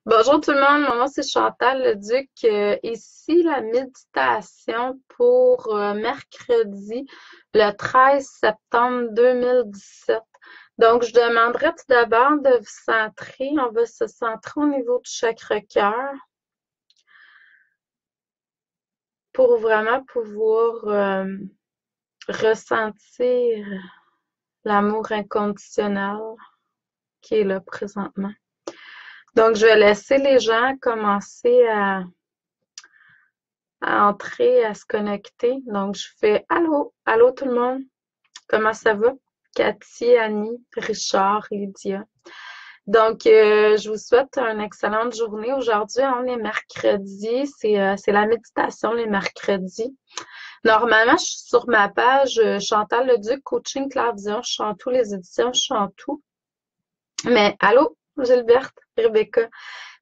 Bonjour tout le monde, mon nom c'est Chantal Leduc. Ici, la méditation pour mercredi, le 13 septembre 2017. Donc, je demanderais tout d'abord de vous centrer. On va se centrer au niveau du chakra-cœur pour vraiment pouvoir ressentir l'amour inconditionnel qui est là présentement. Donc, je vais laisser les gens commencer à entrer, à se connecter. Donc, je fais allô, allô tout le monde. Comment ça va? Cathy, Annie, Richard, Lydia. Donc, je vous souhaite une excellente journée. Aujourd'hui, on est mercredi. C'est la méditation les mercredis. Normalement, je suis sur ma page Chantal Leduc, Coaching Claire Dion. Je suis en tous les éditions, je suis en tout. Mais allô, Gilberte, Rebecca.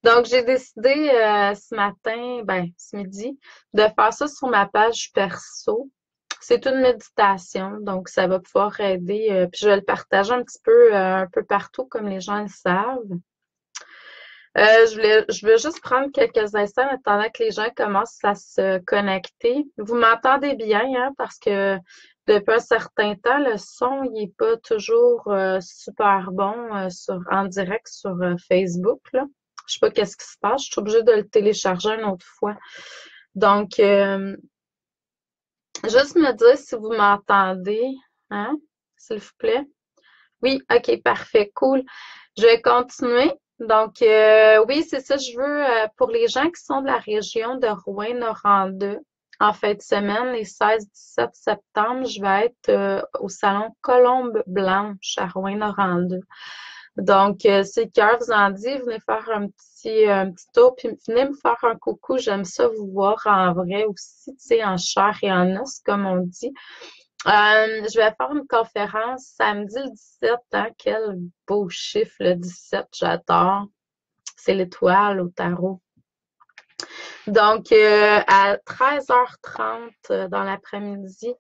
Donc, j'ai décidé ce matin, ce midi, de faire ça sur ma page perso. C'est une méditation, donc ça va pouvoir aider. Puis je vais le partager un peu partout, comme les gens le savent. Je veux juste prendre quelques instants en attendant que les gens commencent à se connecter. Vous m'entendez bien, hein, parce que depuis un certain temps, le son, il est pas toujours super bon en direct sur Facebook, là. Je sais pas qu'est-ce qui se passe. Je suis obligée de le télécharger une autre fois. Donc, juste me dire si vous m'entendez, hein, s'il vous plaît. Oui, ok, parfait, cool. Je vais continuer. Donc, oui, c'est ça, je veux, pour les gens qui sont de la région de Rouyn-Noranda, en fin de semaine, les 16-17 septembre, je vais être au salon Colombe Blanche à Rouyn-Noranda. Donc, si le cœur vous en dit, venez faire un petit tour, puis venez me faire un coucou. J'aime ça vous voir en vrai aussi, tu sais, en chair et en os, comme on dit. Je vais faire une conférence samedi le 17, hein, quel beau chiffre, le 17, j'adore. C'est l'étoile au tarot. Donc, à 13h30 dans l'après-midi,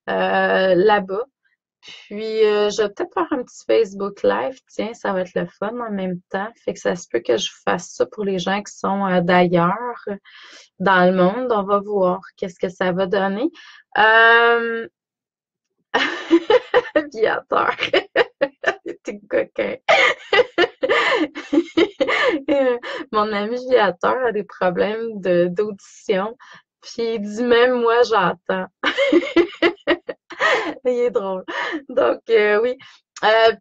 là-bas. Puis, je vais peut-être faire un petit Facebook Live. Tiens, ça va être le fun en même temps. Fait que ça se peut que je fasse ça pour les gens qui sont d'ailleurs dans le monde. On va voir qu'est-ce que ça va donner. Euh... Viateur. T'es coquin. Mon ami Viateur a des problèmes d'audition. Puis il dit même moi j'entends. Il est drôle. Donc oui.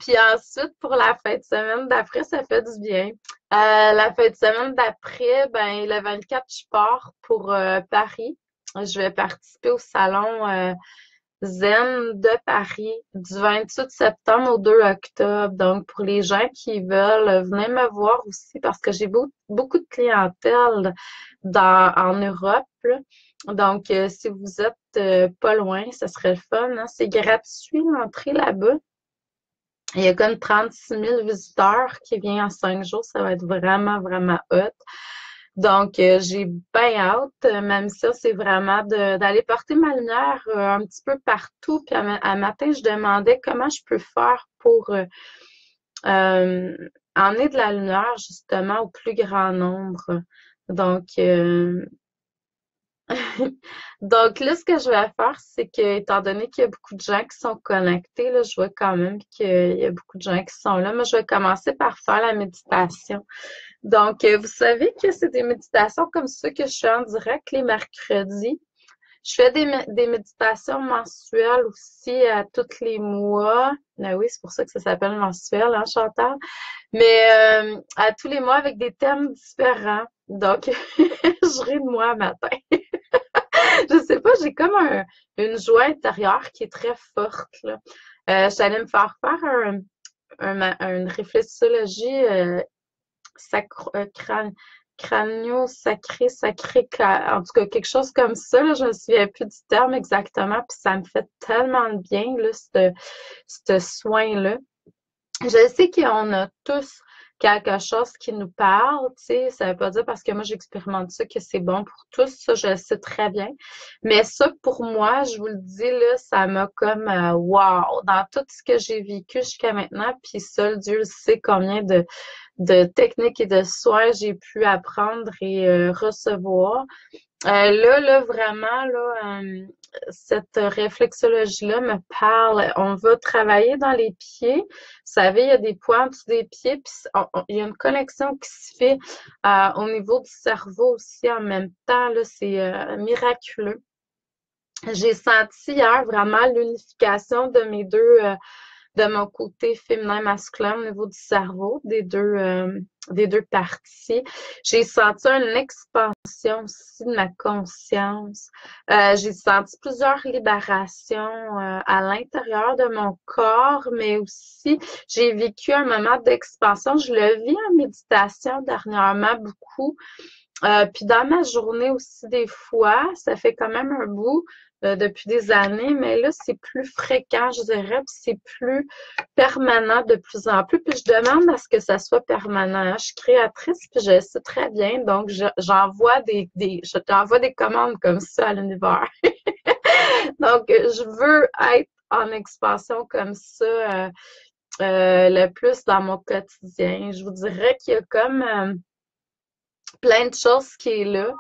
Puis ensuite, pour la fin de semaine d'après, ça fait du bien. La fin de semaine d'après, ben le 24, je pars pour Paris. Je vais participer au salon Zen de Paris du 28 septembre au 2 octobre. Donc, pour les gens qui veulent, venez me voir aussi parce que j'ai beaucoup de clientèle en Europe, là. Donc, si vous êtes pas loin, ce serait le fun, hein. C'est gratuit l'entrée là-bas. Il y a comme 36 000 visiteurs qui viennent en 5 jours. Ça va être vraiment, vraiment hot. Donc, j'ai bien hâte. Ma mission, c'est vraiment d'aller porter ma lumière un petit peu partout. Puis à matin, je demandais comment je peux faire pour euh, emmener de la lumière justement au plus grand nombre. Donc, donc là, ce que je vais faire, c'est que, étant donné qu'il y a beaucoup de gens qui sont connectés, là, je vois quand même qu'il y a beaucoup de gens qui sont là. Moi, je vais commencer par faire la méditation. Donc, vous savez que c'est des méditations comme ça que je fais en direct les mercredis. Je fais des méditations mensuelles aussi à tous les mois. Ben oui, c'est pour ça que ça s'appelle mensuel, hein, Chantal? Mais à tous les mois avec des thèmes différents. Donc, je ris de moi matin. Je sais pas, j'ai comme une joie intérieure qui est très forte, là. J'allais me faire faire une réflexologie crânio-sacré, en tout cas, quelque chose comme ça, là, je me souviens plus du terme exactement, puis ça me fait tellement de bien, là, ce soin-là. Je sais qu'on a tous quelque chose qui nous parle, tu sais, ça veut pas dire parce que moi j'expérimente ça que c'est bon pour tous, ça je le sais très bien. Mais ça pour moi, je vous le dis là, ça m'a comme wow dans tout ce que j'ai vécu jusqu'à maintenant, puis seul Dieu sait combien de techniques et de soins j'ai pu apprendre et recevoir. Là, vraiment, là, cette réflexologie-là me parle. On va travailler dans les pieds. Vous savez, il y a des points en dessous des pieds, puis il y a une connexion qui se fait au niveau du cerveau aussi en même temps. Là, c'est miraculeux. J'ai senti hier vraiment l'unification de mes deux, de mon côté féminin masculin au niveau du cerveau, des deux parties. J'ai senti une expansion aussi de ma conscience. J'ai senti plusieurs libérations à l'intérieur de mon corps, mais aussi j'ai vécu un moment d'expansion. Je le vis en méditation dernièrement beaucoup. Puis dans ma journée aussi, des fois, ça fait quand même un bout depuis des années, mais là, c'est plus fréquent, je dirais, puis c'est plus permanent de plus en plus. Puis je demande à ce que ça soit permanent. Je suis créatrice, puis je sais très bien, donc j'envoie je t'envoie des commandes comme ça à l'univers. Donc, je veux être en expansion comme ça le plus dans mon quotidien. Je vous dirais qu'il y a comme plein de choses qui est là.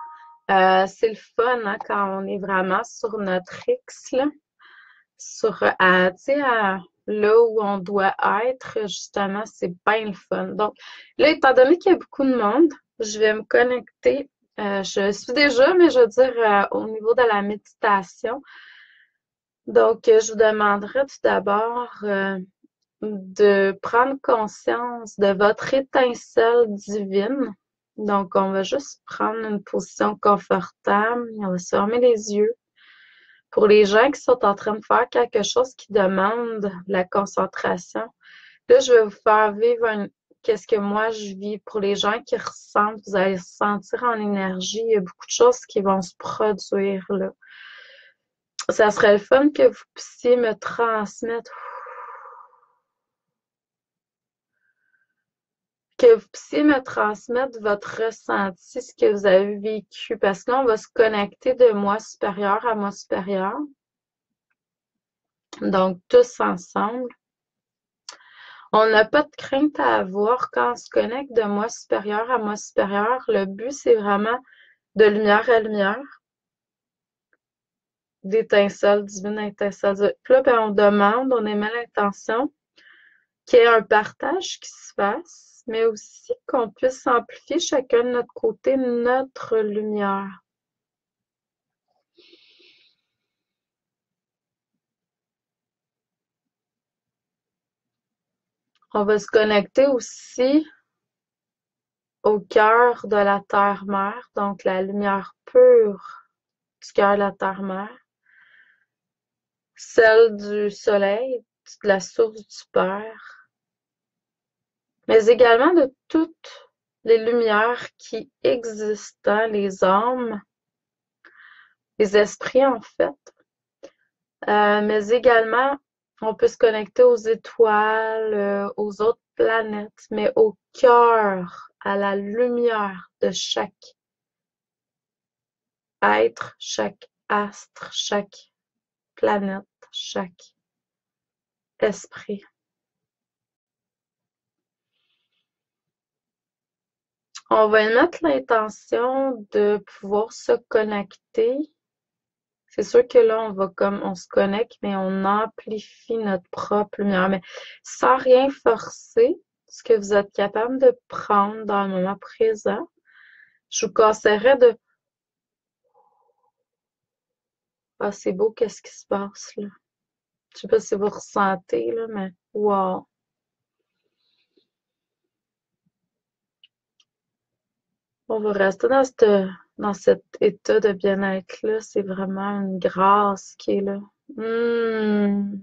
C'est le fun hein, quand on est vraiment sur notre X, là, tu sais, là où on doit être, justement, c'est bien le fun. Donc, là, étant donné qu'il y a beaucoup de monde, je vais me connecter. Je suis déjà, mais je veux dire, au niveau de la méditation. Donc, je vous demanderai tout d'abord de prendre conscience de votre étincelle divine. Donc, on va juste prendre une position confortable. On va se fermer les yeux. Pour les gens qui sont en train de faire quelque chose qui demande de la concentration, là, je vais vous faire vivre qu'est-ce que moi je vis. Pour les gens qui ressentent, vous allez sentir en énergie. Il y a beaucoup de choses qui vont se produire là. Ça serait le fun que vous puissiez me transmettre que vous puissiez me transmettre votre ressenti, ce que vous avez vécu, parce que là, on va se connecter de moi supérieur à moi supérieur. Donc, tous ensemble. On n'a pas de crainte à avoir quand on se connecte de moi supérieur à moi supérieur. Le but, c'est vraiment de lumière à lumière, d'étincelle divine à étincelle divine. Puis là, ben, on demande, on émet l'intention qu'il y ait un partage qui se fasse, mais aussi qu'on puisse amplifier chacun de notre côté notre lumière. On va se connecter aussi au cœur de la terre-mère, donc la lumière pure du cœur de la terre-mère, celle du soleil, de la source du Père, mais également de toutes les lumières qui existent, les âmes, les esprits en fait, mais également on peut se connecter aux étoiles, aux autres planètes, mais au cœur, à la lumière de chaque être, chaque astre, chaque planète, chaque esprit. On va émettre l'intention de pouvoir se connecter. C'est sûr que là, on se connecte, mais on amplifie notre propre lumière, mais sans rien forcer, ce que vous êtes capable de prendre dans le moment présent. Je vous conseillerais de... Ah, c'est beau, qu'est-ce qui se passe là? Je sais pas si vous ressentez, là, mais wow! On va rester dans cet état de bien-être-là. C'est vraiment une grâce qui est là. Hmm.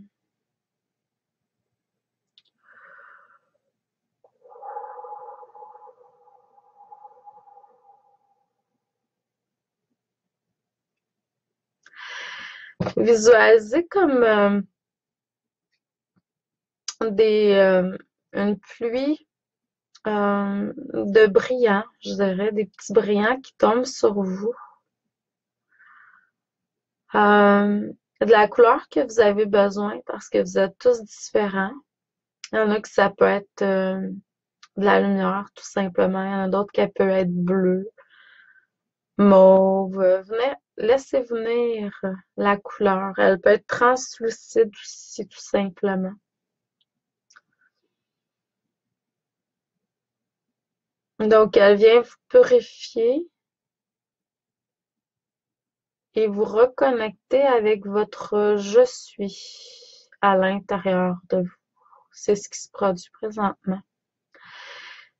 Visualisez comme des, une pluie de brillants, je dirais, des petits brillants qui tombent sur vous. De la couleur que vous avez besoin parce que vous êtes tous différents. Il y en a que ça peut être de la lumière, tout simplement. Il y en a d'autres qui peut être bleu, mauve. Venez, laissez venir la couleur. Elle peut être translucide aussi, tout simplement. Donc, elle vient vous purifier et vous reconnecter avec votre je suis à l'intérieur de vous. C'est ce qui se produit présentement.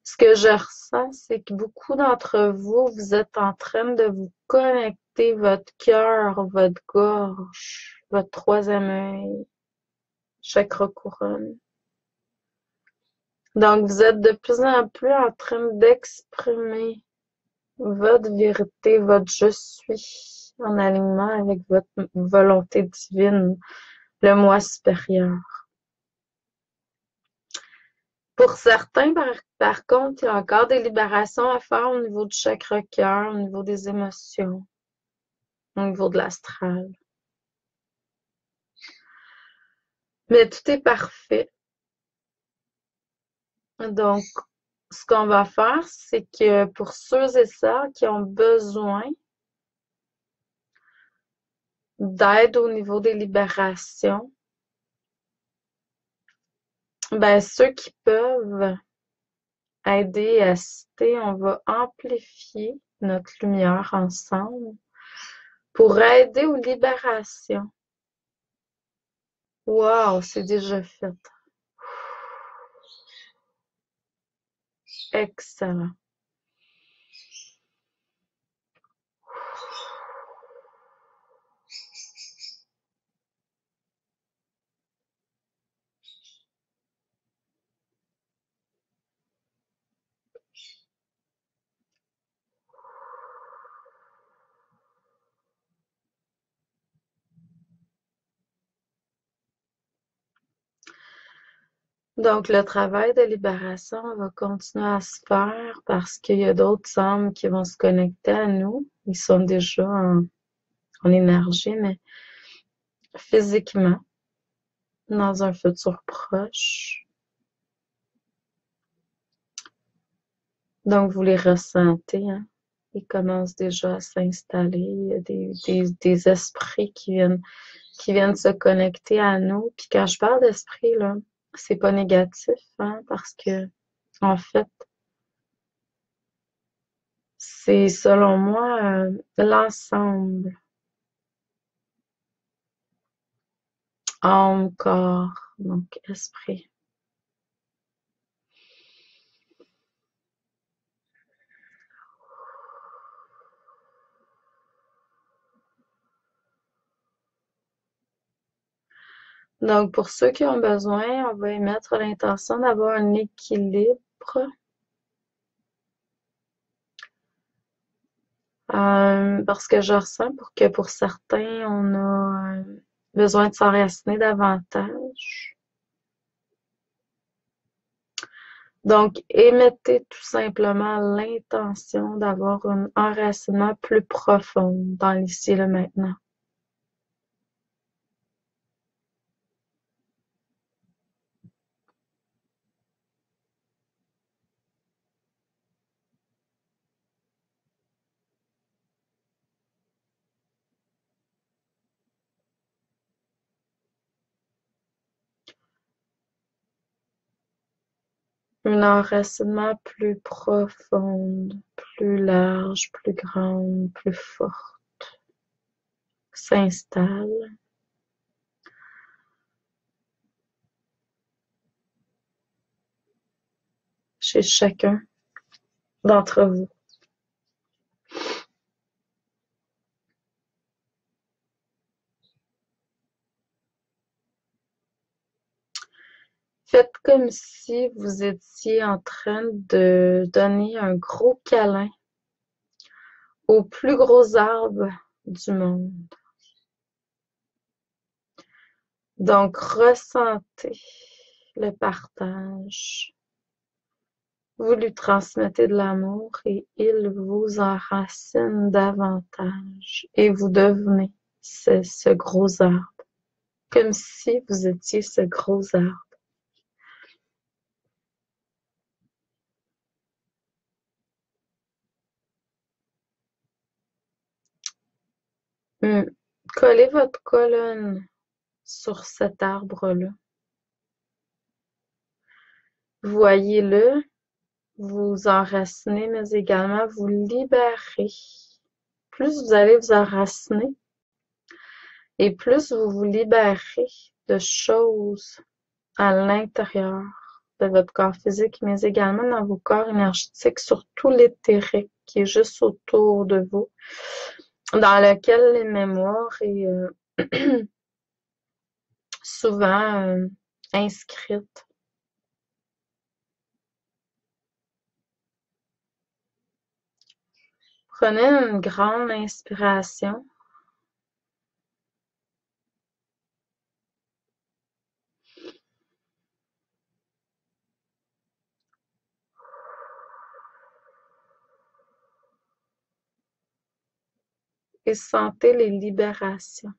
Ce que je ressens, c'est que beaucoup d'entre vous, vous êtes en train de vous connecter votre cœur, votre gorge, votre troisième œil, chakra couronne. Donc, vous êtes de plus en plus en train d'exprimer votre vérité, votre je suis, en alignement avec votre volonté divine, le moi supérieur. Pour certains, par contre, il y a encore des libérations à faire au niveau du chakra cœur, au niveau des émotions, au niveau de l'astral. Mais tout est parfait. Donc, ce qu'on va faire, c'est que pour ceux et celles qui ont besoin d'aide au niveau des libérations, ben ceux qui peuvent aider et assister, on va amplifier notre lumière ensemble pour aider aux libérations. Wow, c'est déjà fait. Excellent. Donc, le travail de libération va continuer à se faire parce qu'il y a d'autres âmes qui vont se connecter à nous. Ils sont déjà en énergie, mais physiquement, dans un futur proche. Donc, vous les ressentez, hein? Ils commencent déjà à s'installer. Il y a des esprits qui viennent se connecter à nous. Puis quand je parle d'esprit, là, c'est pas négatif, hein, parce que, en fait, c'est selon moi l'ensemble, âme, corps, donc esprit. Donc, pour ceux qui ont besoin, on va émettre l'intention d'avoir un équilibre. Parce que je ressens que pour certains, on a besoin de s'enraciner davantage. Donc, émettez tout simplement l'intention d'avoir un enracinement plus profond dans l'ici et le maintenant. Un enracinement plus profond, plus large, plus grand, plus fort s'installe. Chez chacun d'entre vous. Faites comme si vous étiez en train de donner un gros câlin au plus gros arbre du monde. Donc, ressentez le partage. Vous lui transmettez de l'amour et il vous enracine davantage et vous devenez ce gros arbre, comme si vous étiez ce gros arbre. Hmm. Collez votre colonne sur cet arbre-là. Voyez-le, vous enracinez, mais également vous libérez. Plus vous allez vous enraciner et plus vous vous libérez de choses à l'intérieur de votre corps physique, mais également dans vos corps énergétiques, surtout l'éthérique qui est juste autour de vous, dans lequel les mémoires est souvent inscrite. Prenez une grande inspiration. Et sentez les libérations.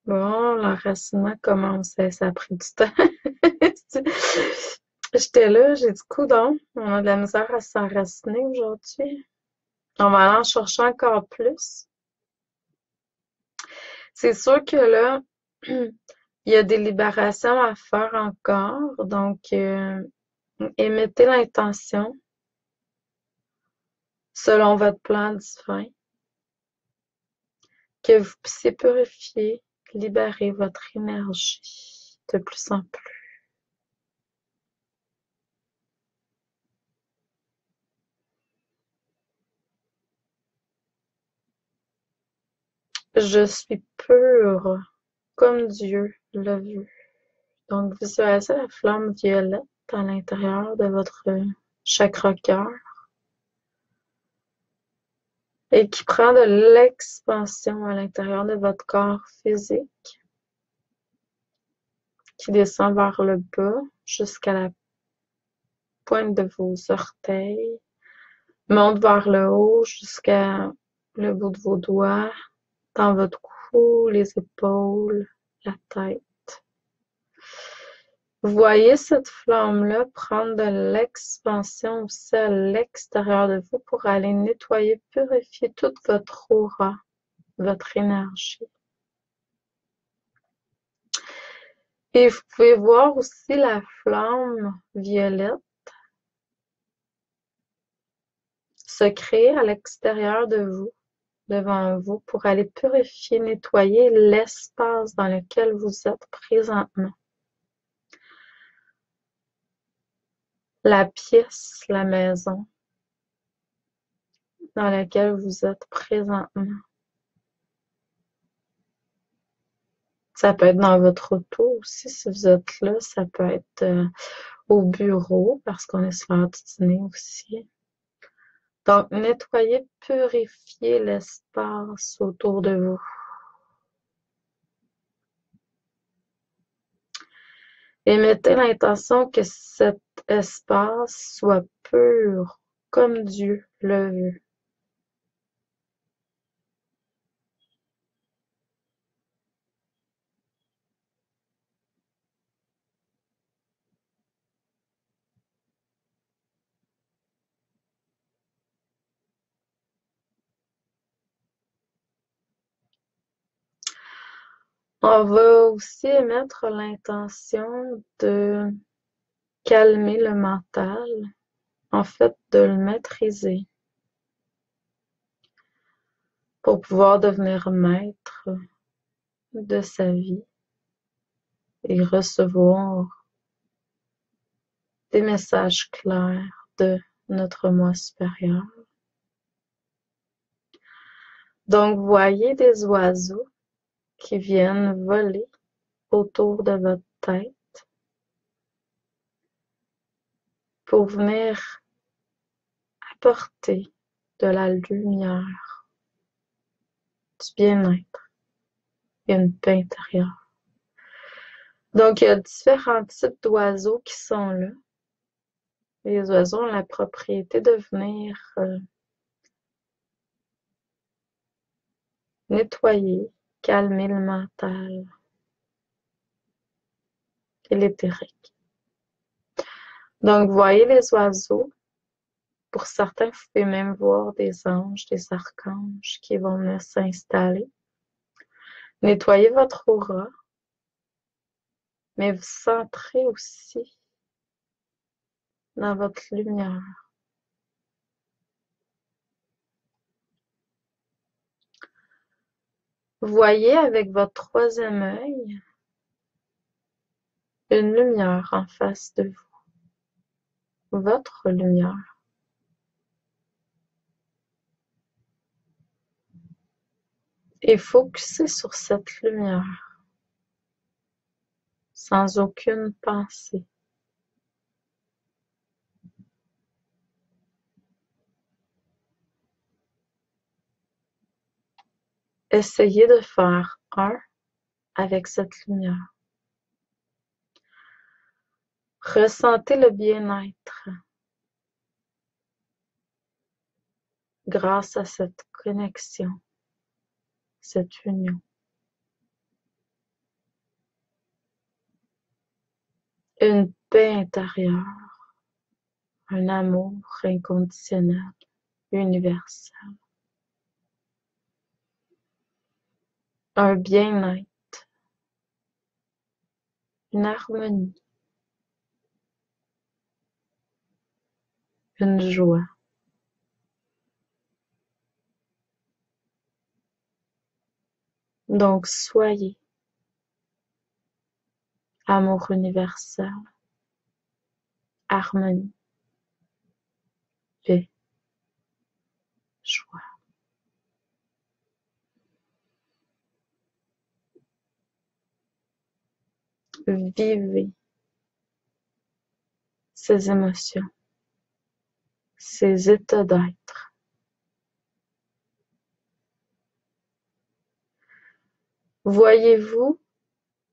Bon, l'enracinement commence. Ça a pris du temps. J'étais là, j'ai dit, coudonc, on a de la misère à s'enraciner aujourd'hui. On va aller en chercher encore plus. C'est sûr que là, il y a des libérations à faire encore. Donc, émettez l'intention selon votre plan divin que vous puissiez purifier, libérer votre énergie de plus en plus. Je suis pure comme Dieu l'a vu. Donc, visualisez la flamme violette à l'intérieur de votre chakra cœur et qui prend de l'expansion à l'intérieur de votre corps physique, qui descend vers le bas jusqu'à la pointe de vos orteils, monte vers le haut jusqu'à le bout de vos doigts, dans votre cou, les épaules, la tête. Vous voyez cette flamme-là prendre de l'expansion aussi à l'extérieur de vous pour aller nettoyer, purifier toute votre aura, votre énergie. Et vous pouvez voir aussi la flamme violette se créer à l'extérieur de vous, devant vous, pour aller purifier, nettoyer l'espace dans lequel vous êtes présentement. La pièce, la maison dans laquelle vous êtes présentement. Ça peut être dans votre auto aussi, si vous êtes là. Ça peut être au bureau, parce qu'on est sur l'heure du dîner aussi. Donc, nettoyez, purifiez l'espace autour de vous. Et mettez l'intention que cet espace soit pur, comme Dieu le veut. On va aussi émettre l'intention de calmer le mental, en fait, de le maîtriser pour pouvoir devenir maître de sa vie et recevoir des messages clairs de notre moi supérieur. Donc, voyez des oiseaux qui viennent voler autour de votre tête pour venir apporter de la lumière du bien-être et une paix intérieure. Donc, il y a différents types d'oiseaux qui sont là. Les oiseaux ont la propriété de venir nettoyer, calmer le mental et l'éthérique. Donc, voyez les oiseaux. Pour certains, vous pouvez même voir des anges, des archanges qui vont venir s'installer. Nettoyez votre aura, mais vous centrez aussi dans votre lumière. Voyez avec votre troisième œil une lumière en face de vous, votre lumière. Et focussez sur cette lumière sans aucune pensée. Essayez de faire un avec cette lumière. Ressentez le bien-être grâce à cette connexion, cette union. Une paix intérieure, un amour inconditionnel, universel, un bien-être, une harmonie, une joie. Donc, soyez amour universel, harmonie, paix, joie. Vivez ces émotions, ces états d'être. Voyez-vous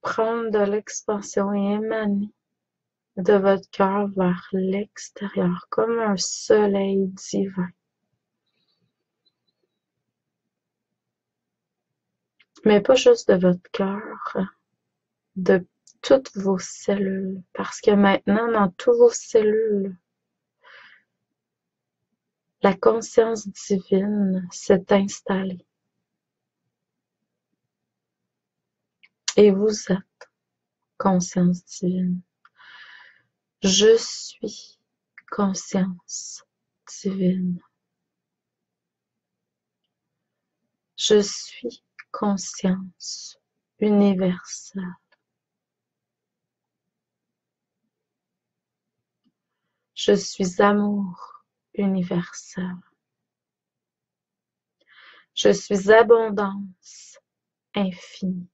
prendre de l'expansion et émaner de votre cœur vers l'extérieur, comme un soleil divin. Mais pas juste de votre cœur, de toutes vos cellules, parce que maintenant, dans toutes vos cellules, la conscience divine s'est installée. Et vous êtes conscience divine. Je suis conscience divine. Je suis conscience universelle. Je suis amour universel. Je suis abondance infinie.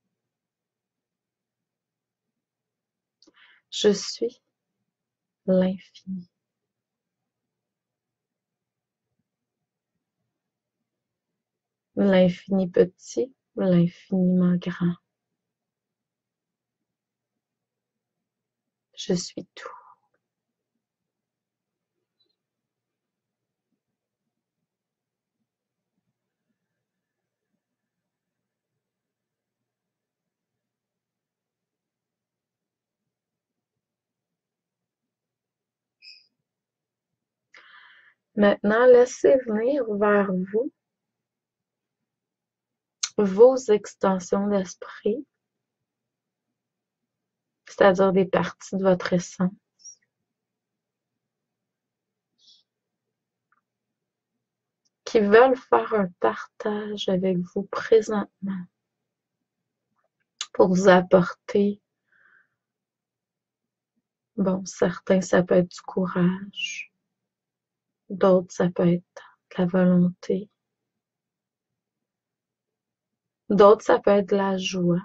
Je suis l'infini. L'infini petit, l'infiniment grand. Je suis tout. Maintenant, laissez venir vers vous vos extensions d'esprit, c'est-à-dire des parties de votre essence, qui veulent faire un partage avec vous présentement pour vous apporter, bon, certains, ça peut être du courage, d'autres, ça peut être de la volonté, d'autres, ça peut être de la joie,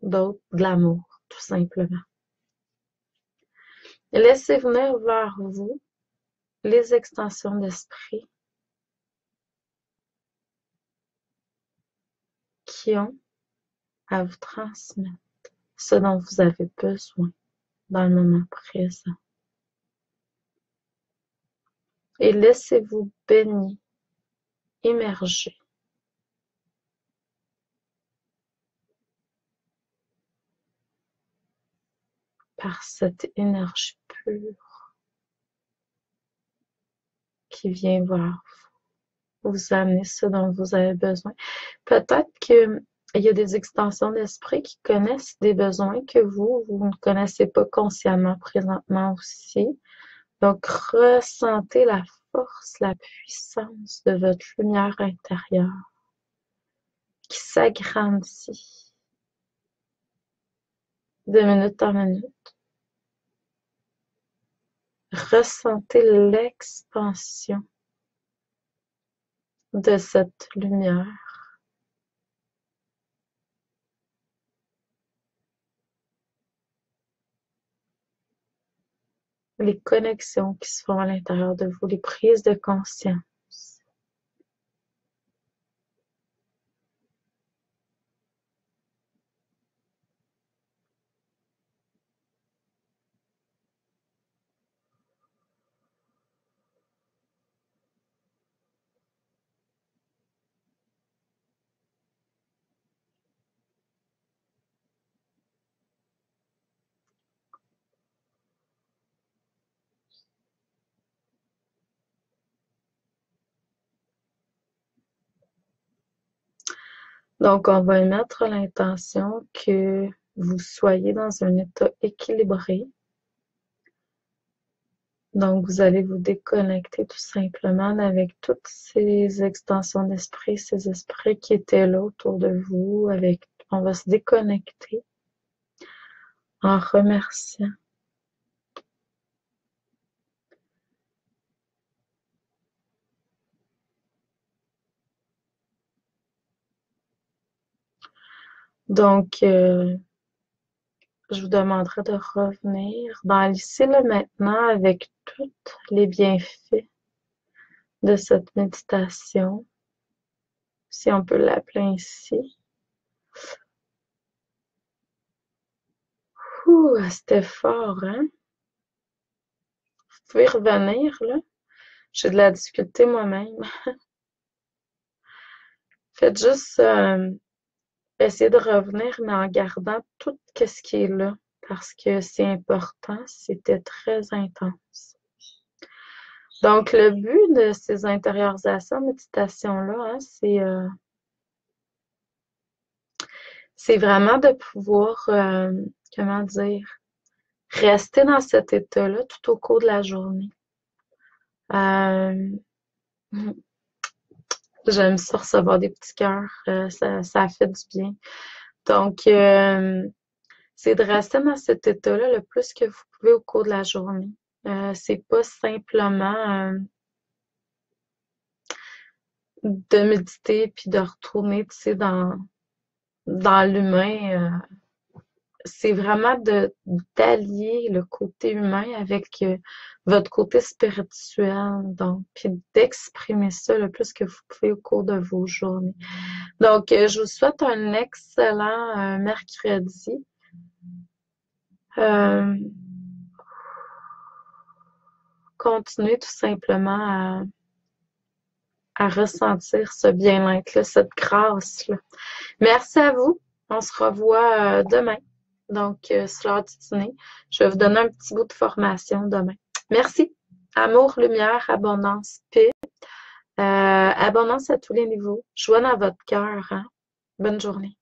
d'autres, de l'amour, tout simplement. Laissez venir vers vous les extensions d'esprit qui ont à vous transmettre ce dont vous avez besoin dans le moment présent. Et laissez-vous baigner, immerger par cette énergie pure qui vient vers vous amener ce dont vous avez besoin. Peut-être qu'il y a des extensions d'esprit qui connaissent des besoins que vous ne connaissez pas consciemment présentement aussi. Donc, ressentez la force, la puissance de votre lumière intérieure qui s'agrandit de minute en minute. Ressentez l'expansion de cette lumière. Les connexions qui se font à l'intérieur de vous, les prises de conscience. Donc, on va émettre l'intention que vous soyez dans un état équilibré. Donc, vous allez vous déconnecter tout simplement avec toutes ces extensions d'esprit, ces esprits qui étaient là autour de vous. On va se déconnecter en remerciant. Donc, je vous demanderai de revenir dans l'ici et le maintenant avec tous les bienfaits de cette méditation, si on peut l'appeler ainsi. Ouh, c'était fort, hein? Vous pouvez revenir, là. J'ai de la difficulté moi-même. Faites juste essayer de revenir, mais en gardant tout ce qui est là, parce que c'est important, c'était très intense. Donc, le but de ces intériorisations, méditations-là, hein, c'est vraiment de pouvoir, comment dire, rester dans cet état-là tout au cours de la journée. J'aime ça recevoir des petits cœurs, ça fait du bien. Donc, c'est de rester dans cet état-là le plus que vous pouvez au cours de la journée. C'est pas simplement de méditer puis de retourner, tu sais, dans l'humain. C'est vraiment d'allier le côté humain avec votre côté spirituel, donc, puis d'exprimer ça le plus que vous pouvez au cours de vos journées. Donc, je vous souhaite un excellent mercredi. Continuez tout simplement à ressentir ce bien-être-là, cette grâce-là. Merci à vous. On se revoit demain. Donc, c'est l'heure du dîner. Je vais vous donner un petit bout de formation demain. Merci. Amour, lumière, abondance, paix. Abondance à tous les niveaux. Joie dans votre cœur. Hein? Bonne journée.